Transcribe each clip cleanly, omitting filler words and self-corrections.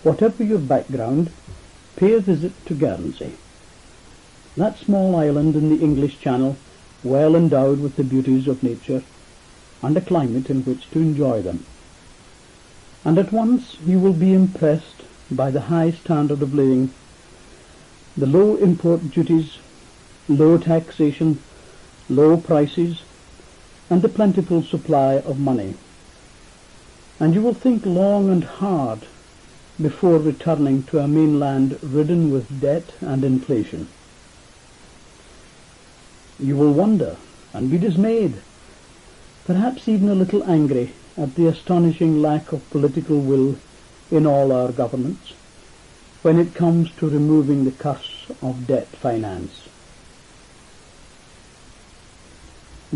Whatever your background, pay a visit to Guernsey, that small island in the English Channel, well endowed with the beauties of nature and a climate in which to enjoy them. And at once you will be impressed by the high standard of living, the low import duties, low taxation, low prices, and the plentiful supply of money. And you will think long and hard before returning to a mainland ridden with debt and inflation. You will wonder and be dismayed, perhaps even a little angry at the astonishing lack of political will in all our governments when it comes to removing the curse of debt finance.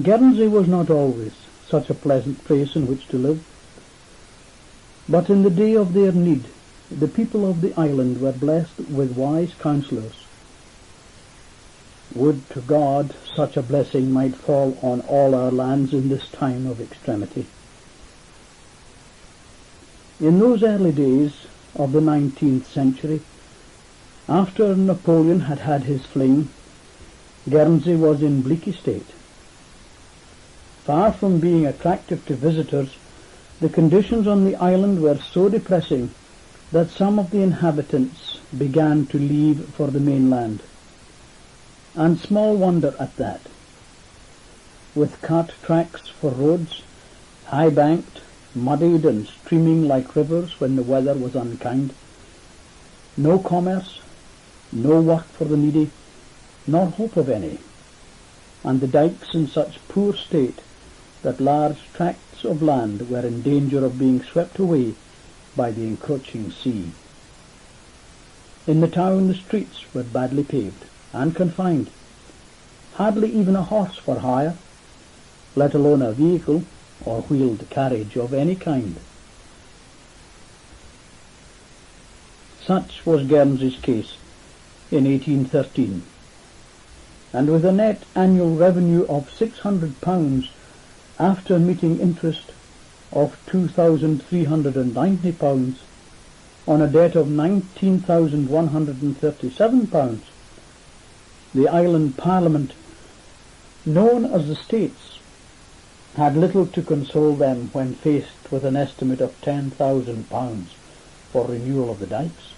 Guernsey was not always such a pleasant place in which to live, but in the day of their need, the people of the island were blessed with wise counsellors. Would to God such a blessing might fall on all our lands in this time of extremity. In those early days of the 19th century, after Napoleon had had his fling, Guernsey was in bleak estate. Far from being attractive to visitors, the conditions on the island were so depressing that some of the inhabitants began to leave for the mainland. And small wonder at that. With cart tracks for roads, high-banked, muddied and streaming like rivers when the weather was unkind, no commerce, no work for the needy, nor hope of any, and the dikes in such poor state that large tracts of land were in danger of being swept away by the encroaching sea. In the town the streets were badly paved and confined, hardly even a horse for hire, let alone a vehicle or wheeled carriage of any kind. Such was Guernsey's case in 1813, and with a net annual revenue of £600 after meeting interest of £2,390 on a debt of £19,137, the island parliament, known as the States, had little to console them when faced with an estimate of £10,000 for renewal of the dikes.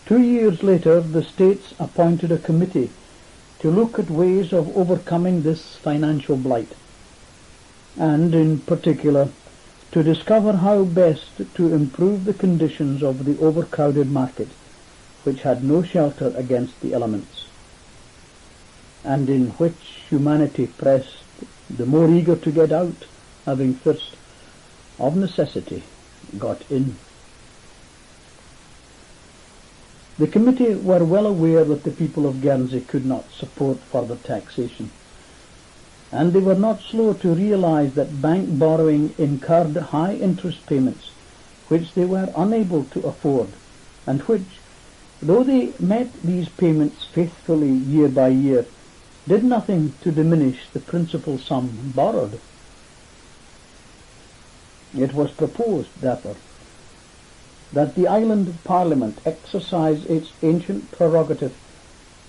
2 years later, the States appointed a committee to look at ways of overcoming this financial blight, and in particular to discover how best to improve the conditions of the overcrowded market, which had no shelter against the elements, and in which humanity pressed, the more eager to get out, having first, of necessity, got in. The committee were well aware that the people of Guernsey could not support further taxation, and they were not slow to realize that bank borrowing incurred high interest payments which they were unable to afford, and which, though they met these payments faithfully year by year, did nothing to diminish the principal sum borrowed. It was proposed, therefore, that the island parliament exercise its ancient prerogative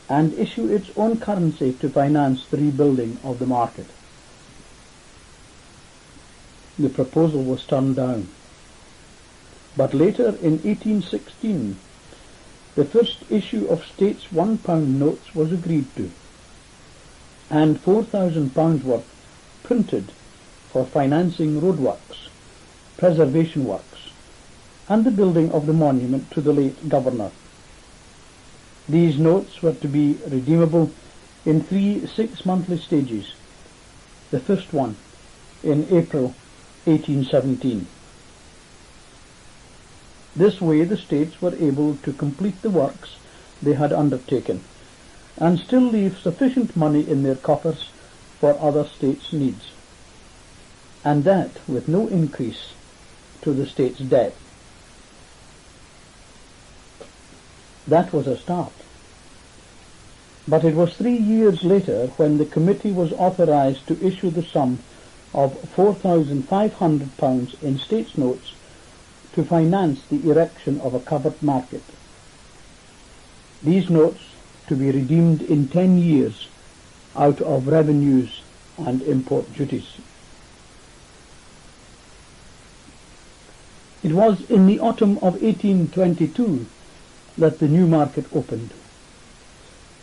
and issue its own currency to finance the rebuilding of the market. The proposal was turned down, but later in 1816 the first issue of States £1 notes was agreed to, and £4,000 worth printed for financing roadworks, preservation works, and the building of the monument to the late governor. These notes were to be redeemable in 3 6-monthly stages, the first one in April 1817. This way the States were able to complete the works they had undertaken, and still leave sufficient money in their coffers for other States' needs, and that with no increase to the State's debt. That was a start. But it was 3 years later when the committee was authorized to issue the sum of £4,500 in States notes to to finance the erection of a covered market. These notes to be redeemed in 10 years out of revenues and import duties. It was in the autumn of 1822 that the new market opened,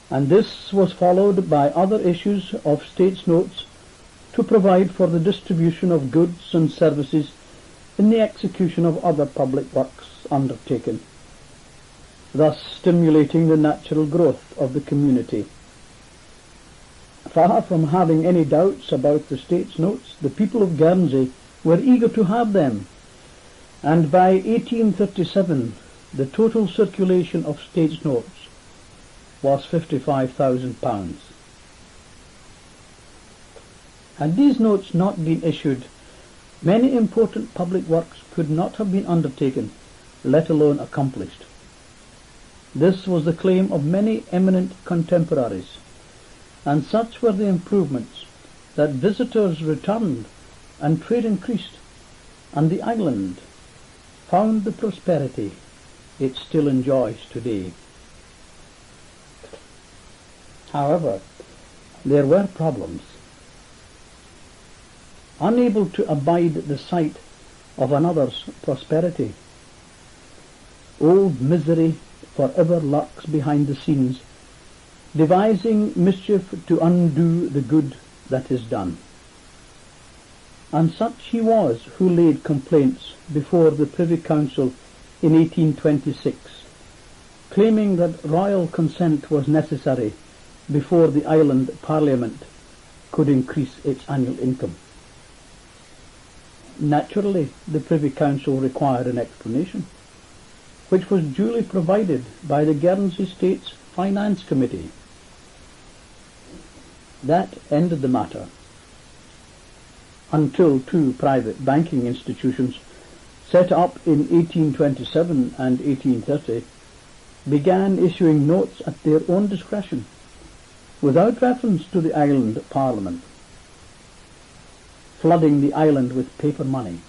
and this was followed by other issues of States notes to provide for the distribution of goods and services in the execution of other public works undertaken, thus stimulating the natural growth of the community. Far from having any doubts about the States notes, the people of Guernsey were eager to have them, and by 1837 the total circulation of States notes was £55,000. Had these notes not been issued, many important public works could not have been undertaken, let alone accomplished. This was the claim of many eminent contemporaries, and such were the improvements that visitors returned and trade increased, and the island found the prosperity it still enjoys today. However, there were problems. Unable to abide the sight of another's prosperity, old misery forever lurks behind the scenes, devising mischief to undo the good that is done. And such he was who laid complaints before the Privy Council in 1826, claiming that royal consent was necessary before the island Parliament could increase its annual income. Naturally, the Privy Council required an explanation, which was duly provided by the Guernsey States Finance Committee. That ended the matter, until two private banking institutions, set up in 1827 and 1830, began issuing notes at their own discretion, without reference to the island Parliament, flooding the island with paper money.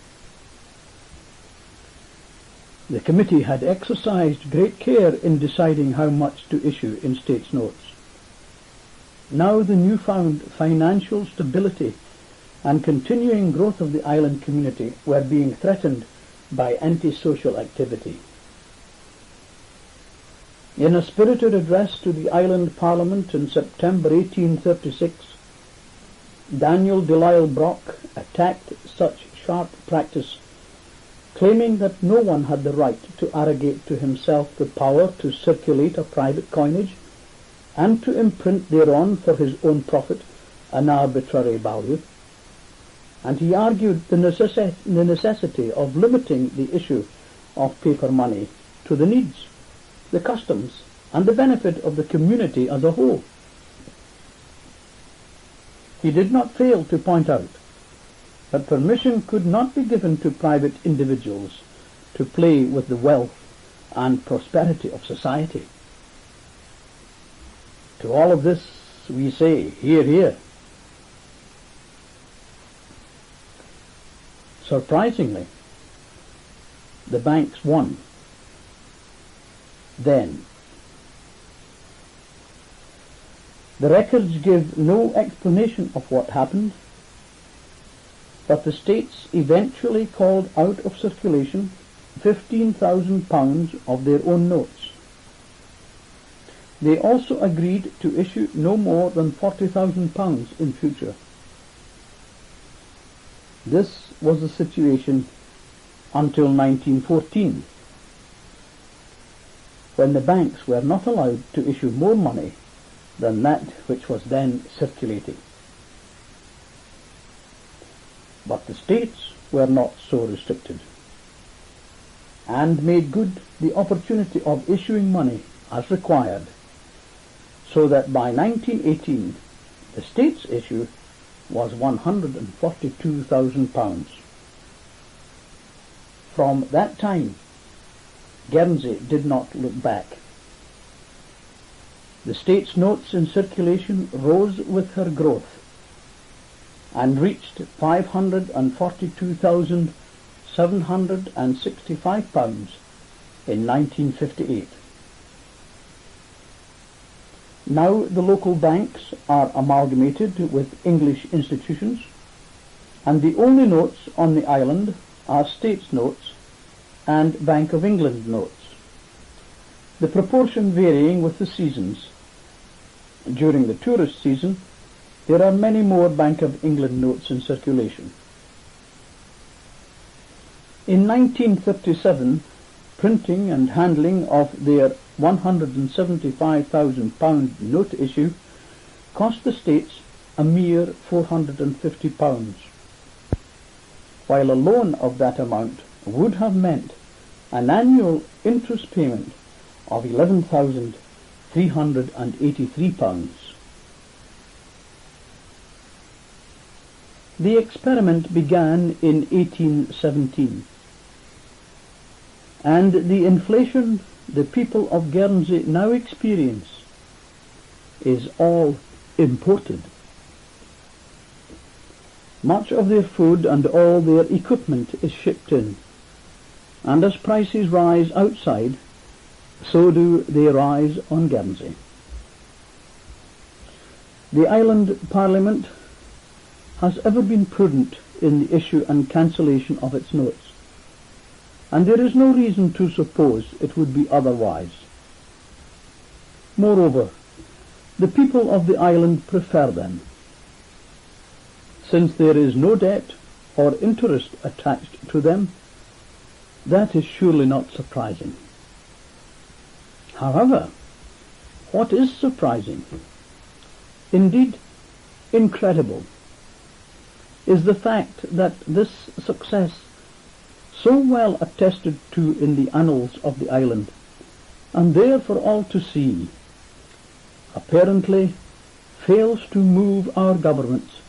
The committee had exercised great care in deciding how much to issue in States notes. Now the newfound financial stability and continuing growth of the island community were being threatened by antisocial activity. In a spirited address to the island Parliament in September 1836, Daniel Delisle Brock attacked such sharp practice, claiming that no one had the right to arrogate to himself the power to circulate a private coinage and to imprint thereon for his own profit an arbitrary value, and he argued the necessity of limiting the issue of paper money to the needs, the customs, and the benefit of the community as a whole. He did not fail to point out that permission could not be given to private individuals to play with the wealth and prosperity of society. To all of this we say, hear, hear. Surprisingly, the banks won. Then, the records give no explanation of what happened, but the States eventually called out of circulation £15,000 of their own notes. They also agreed to issue no more than £40,000 in future. This was the situation until 1914, when the banks were not allowed to issue more money than that which was then circulating. But the States were not so restricted, and made good the opportunity of issuing money as required, so that by 1918 the States issue was £142,000. From that time, Guernsey did not look back. The States notes in circulation rose with her growth and reached 542,600 £765 in 1958. Now the local banks are amalgamated with English institutions, and the only notes on the island are States notes and Bank of England notes, the proportion varying with the seasons. During the tourist season, there are many more Bank of England notes in circulation. In 1937, printing and handling of their £175,000 note issue cost the States a mere £450, while a loan of that amount would have meant an annual interest payment of £11,383. The experiment began in 1817, and the inflation the people of Guernsey now experience is all imported. Much of their food and all their equipment is shipped in, and as prices rise outside, so do they rise on Guernsey. The island Parliament has ever been prudent in the issue and cancellation of its notes, and there is no reason to suppose it would be otherwise. Moreover, the people of the island prefer them, since there is no debt or interest attached to them. That is surely not surprising. However, what is surprising, indeed incredible, is the fact that this success, so well attested to in the annals of the island, and there for all to see, apparently fails to move our governments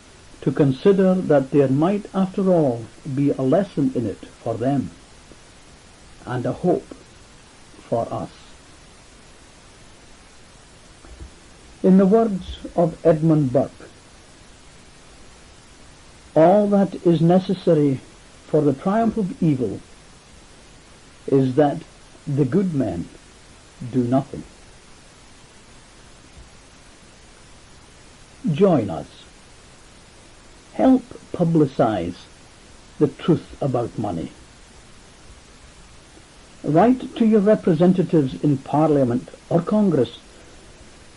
to consider that there might after all be a lesson in it for them, and a hope for us. In the words of Edmund Burke, all that is necessary for the triumph of evil is that the good men do nothing. Join us. Help publicize the truth about money. Write to your representatives in Parliament or Congress,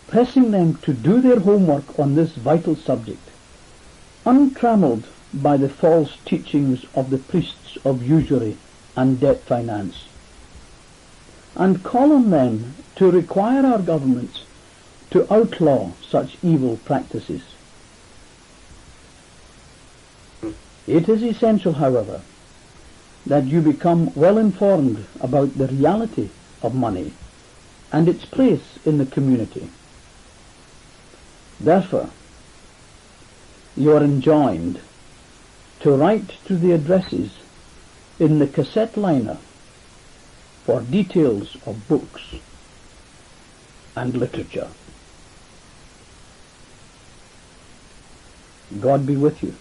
pressing them to do their homework on this vital subject, untrammeled by the false teachings of the priests of usury and debt finance, and call on them to require our governments to outlaw such evil practices. It is essential, however, that you become well informed about the reality of money and its place in the community. Therefore, you are enjoined to write to the addresses in the cassette liner for details of books and literature. God be with you.